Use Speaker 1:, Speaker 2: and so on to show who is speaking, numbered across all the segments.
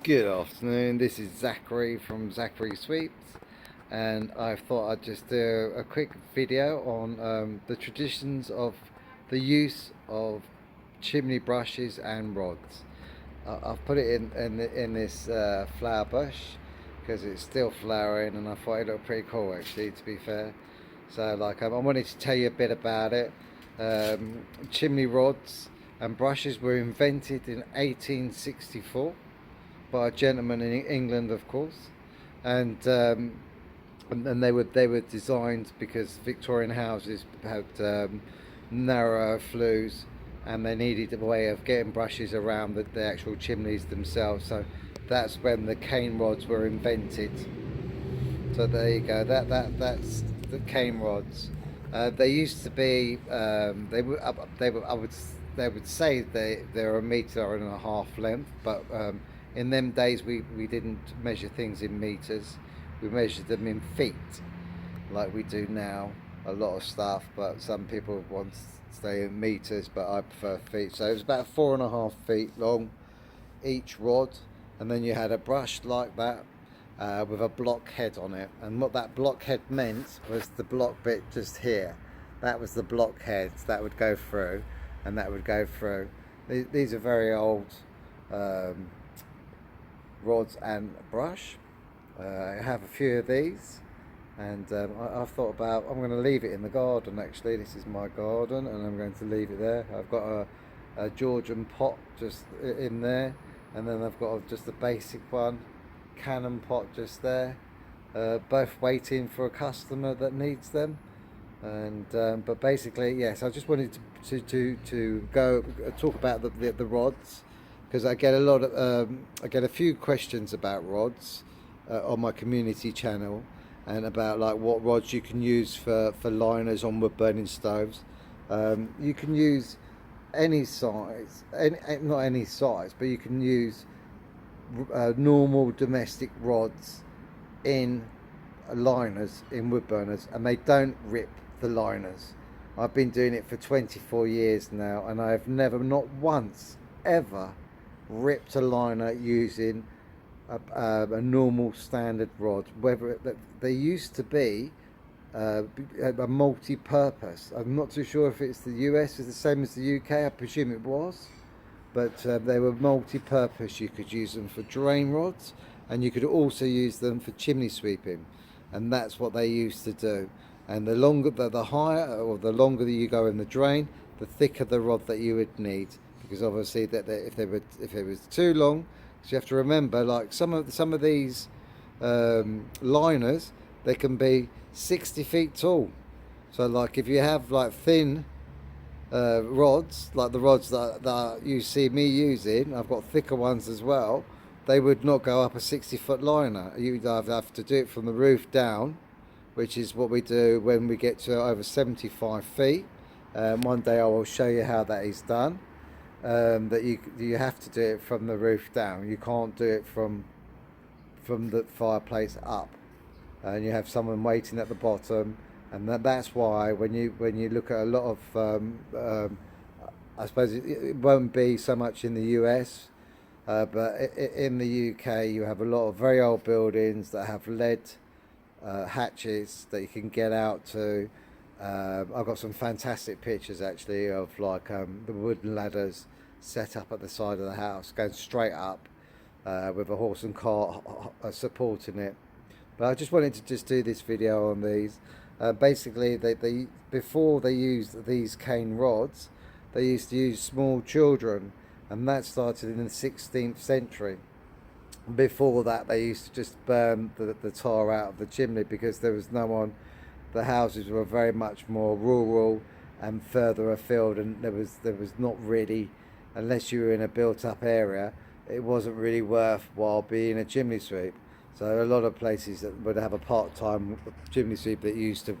Speaker 1: Good afternoon, this is Zachary from Zachary Sweeps, and I thought I'd just do a quick video on the traditions of the use of chimney brushes and rods. I've put it in this flower bush because it's still flowering, and I thought it looked pretty cool actually, to be fair. So I wanted to tell you a bit about it. Chimney rods and brushes were invented in 1864 by a gentleman in England, of course, and and they were designed because Victorian houses had narrower flues, and they needed a way of getting brushes around the actual chimneys themselves. So that's when the cane rods were invented. So there you go. That's the cane rods. They used to be. They would say they're a metre and a half length, but in them days we didn't measure things in meters. We measured them in feet, like we do now. A lot of stuff, but some people want to stay in meters, but I prefer feet. So it was about 4.5 feet long, each rod, and then you had a brush like that with a block head on it. And what that block head meant was the block bit just here. That was the block head that would go through, and that would go through. These are very old rods and brush. I have a few of these, and I've thought about, I'm going to leave it in the garden actually. This is my garden, and I'm going to leave it there. I've got a Georgian pot just in there, and then I've got just a basic one, cannon pot just there, both waiting for a customer that needs them. And but basically, yes, I just wanted to go talk about the rods, because I get a lot of I get a few questions about rods on my community channel, and about like what rods you can use for liners on wood burning stoves. You can use any size, not any size, but you can use normal domestic rods in liners in wood burners, and they don't rip the liners. I've been doing it for 24 years now, and I've never, not once, ever ripped a liner using a normal standard rod. Whether they used to be a multi-purpose. I'm not too sure if it's the US is the same as the UK. I presume it was, but they were multi-purpose. You could use them for drain rods, and you could also use them for chimney sweeping, and that's what they used to do. And the longer, the higher, or the longer that you go in the drain, the thicker the rod that you would need, because obviously if it was too long, so you have to remember, like some of these liners, they can be 60 feet tall. So like if you have like thin rods, like the rods that you see me using, I've got thicker ones as well. They would not go up a 60-foot liner. You'd have to do it from the roof down, which is what we do when we get to over 75 feet. One day I will show you how that is done. That you have to do it from the roof down. You can't do it from the fireplace up, and you have someone waiting at the bottom. And that's why when you look at a lot of I suppose it won't be so much in the US, but in the UK you have a lot of very old buildings that have lead hatches that you can get out to. I've got some fantastic pictures actually of like the wooden ladders set up at the side of the house, going straight up with a horse and cart supporting it. But I just wanted to just do this video on these. Basically, they before they used these cane rods, they used to use small children, and that started in the 16th century. Before that, they used to just burn the tar out of the chimney, because there was no one. The houses were very much more rural and further afield, and there was not really, unless you were in a built-up area, it wasn't really worthwhile being a chimney sweep. So a lot of places that would have a part-time chimney sweep that used to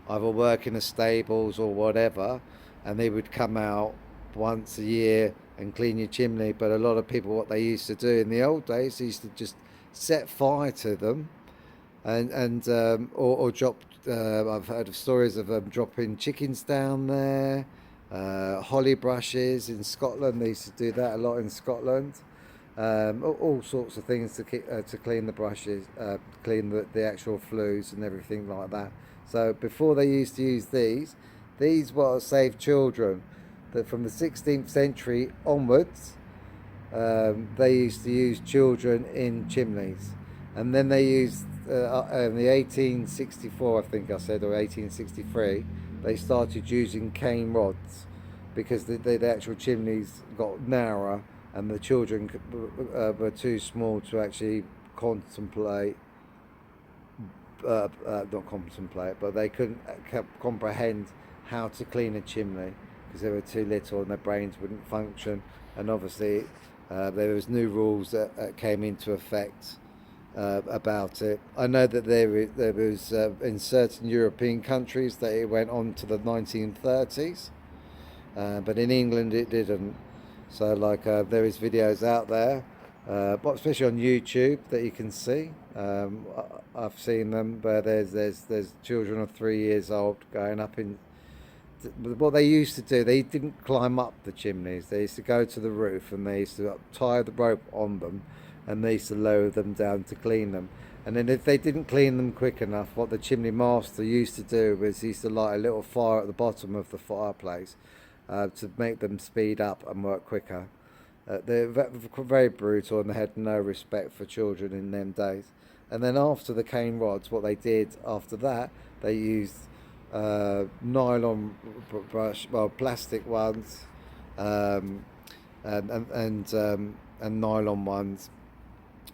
Speaker 1: either work in the stables or whatever, and they would come out once a year and clean your chimney. But a lot of people, what they used to do in the old days, they used to just set fire to them, or drop. I've heard of stories of them dropping chickens down there, holly brushes in Scotland. They used to do that a lot in Scotland. all sorts of things to clean the brushes, clean the actual flues and everything like that. So before they used to use these were saved children. That from the 16th century onwards, they used to use children in chimneys, and then they used in the 1864, I think I said, or 1863, they started using cane rods because the actual chimneys got narrower and the children were too small to actually contemplate, not contemplate, but they couldn't comprehend how to clean a chimney because they were too little and their brains wouldn't function. And obviously, there was new rules that came into effect about it. I know that there was in certain European countries that it went on to the 1930s, but in England it didn't. So like there is videos out there, but especially on YouTube that you can see. I've seen them where there's children of 3 years old going up in. What they used to do, they didn't climb up the chimneys. They used to go to the roof and they used to tie the rope on them, and they used to lower them down to clean them. And then if they didn't clean them quick enough, what the chimney master used to do was he used to light a little fire at the bottom of the fireplace to make them speed up and work quicker. They're very brutal and they had no respect for children in them days. And then after the cane rods, what they did after that, they used nylon brush, well, plastic ones, and nylon ones,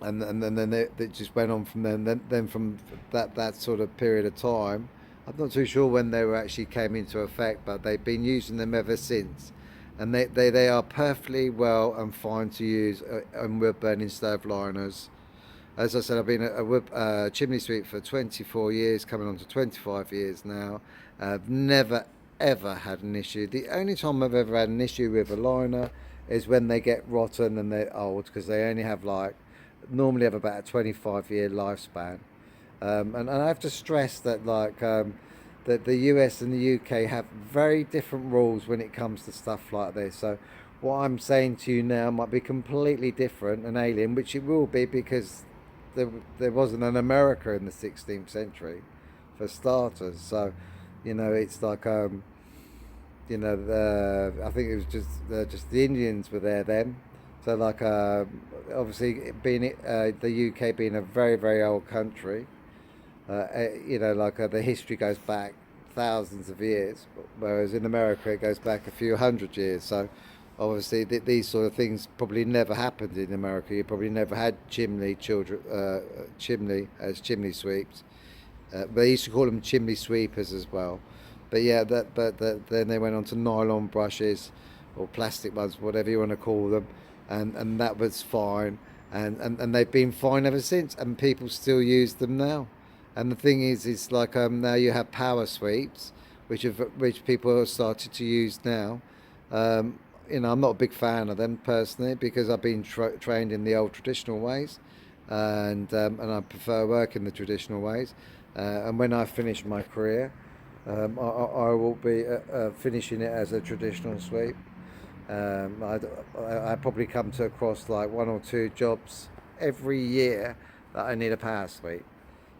Speaker 1: and then it just went on from then. Then from that sort of period of time, I'm not too sure when they were actually came into effect, but they've been using them ever since, and they are perfectly well and fine to use on wood burning stove liners. As I said, I've been a chimney sweep for 24 years, coming on to 25 years now. I've never ever had an issue. The only time I've ever had an issue with a liner is when they get rotten and they're old, because they only have normally have about a 25-year lifespan. And I have to stress that that the US and the UK have very different rules when it comes to stuff like this. So what I'm saying to you now might be completely different and alien, which it will be because there wasn't an America in the 16th century, for starters. So, it's like I think it was just the Indians were there then. So obviously being the UK being a very very old country, the history goes back thousands of years, whereas in America it goes back a few hundred years. So obviously these sort of things probably never happened in America. You probably never had chimney as chimney sweeps. They used to call them chimney sweepers as well. But yeah, then they went on to nylon brushes or plastic ones, whatever you want to call them, and that was fine. And they've been fine ever since, and people still use them now. And the thing is like now you have power sweeps, which people have started to use now. I'm not a big fan of them personally because I've been trained in the old traditional ways, and I prefer working the traditional ways. And when I finish my career, I will be finishing it as a traditional sweep. I probably come to across like 1 or 2 jobs every year that I need a power sweep,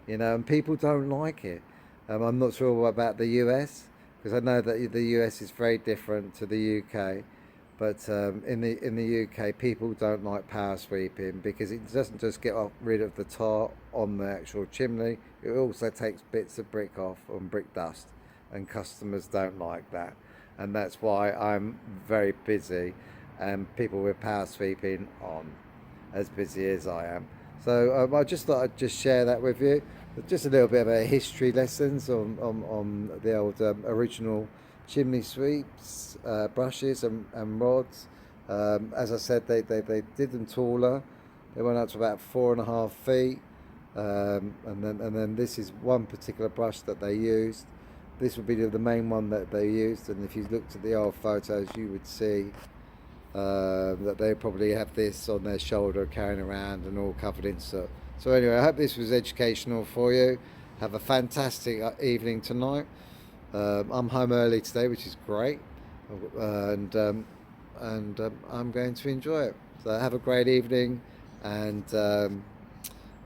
Speaker 1: and people don't like it. I'm not sure about the US because I know that the US is very different to the UK. But in the UK, people don't like power sweeping because it doesn't just get rid of the tar on the actual chimney. It also takes bits of brick off and brick dust, and customers don't like that. And that's why I'm very busy, and people with power sweeping aren't as busy as I am. So I just thought I'd just share that with you. Just a little bit of a history lessons on the old original chimney sweeps, brushes and rods. As I said, they did them taller. They went up to about 4.5 feet. And then this is one particular brush that they used. This would be the main one that they used, and if you looked at the old photos you would see that they probably have this on their shoulder carrying around and all covered in soot. So anyway, I hope this was educational for you. Have a fantastic evening tonight. I'm home early today, which is great, and I'm going to enjoy it. So have a great evening, and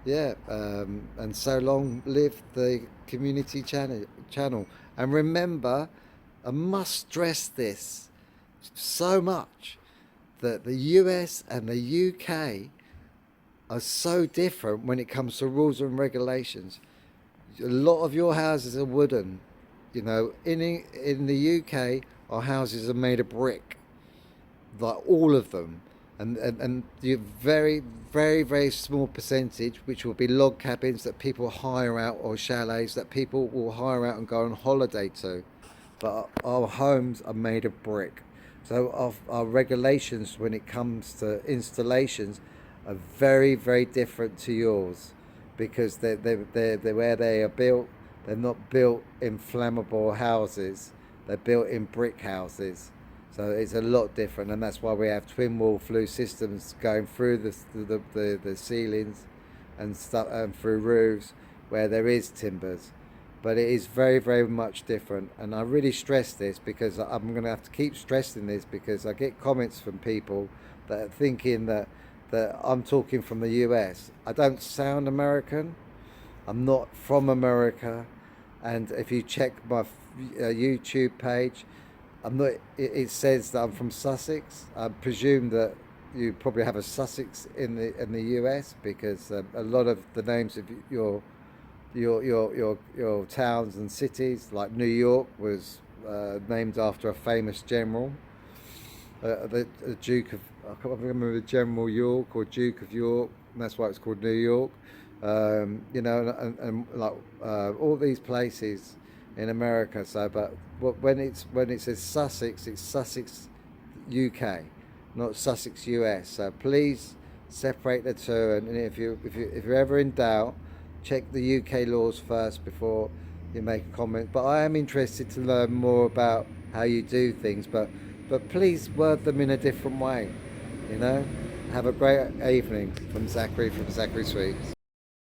Speaker 1: yeah, and so long live the community channel. And remember, I must stress this so much, that the US and the UK are so different when it comes to rules and regulations. A lot of your houses are wooden. You know, in the UK, our houses are made of brick, like all of them, and the very small percentage, which will be log cabins that people hire out, or chalets that people will hire out and go on holiday to. But our homes are made of brick, so our regulations when it comes to installations are very different to yours, because they're where they are built. They're not built in flammable houses. They're built in brick houses. So it's a lot different, and that's why we have twin wall flue systems going through the ceilings and stuff, and through roofs where there is timbers. But it is very much different, and I really stress this because I'm going to have to keep stressing this, because I get comments from people that are thinking that I'm talking from the US. I don't sound American. I'm not from America, and if you check my YouTube page, I'm not. It says that I'm from Sussex. I presume that you probably have a Sussex in the US, because a lot of the names of your towns and cities, like New York, was named after a famous general, the Duke of, I can't remember, the General York or Duke of York, and that's why it's called New York. You know, and like all these places in America. So, but when it says Sussex, it's Sussex, UK, not Sussex, US. So please separate the two. And if you're ever in doubt, check the UK laws first before you make a comment. But I am interested to learn more about how you do things. But please word them in a different way. You know. Have a great evening from Zachary Sweeps.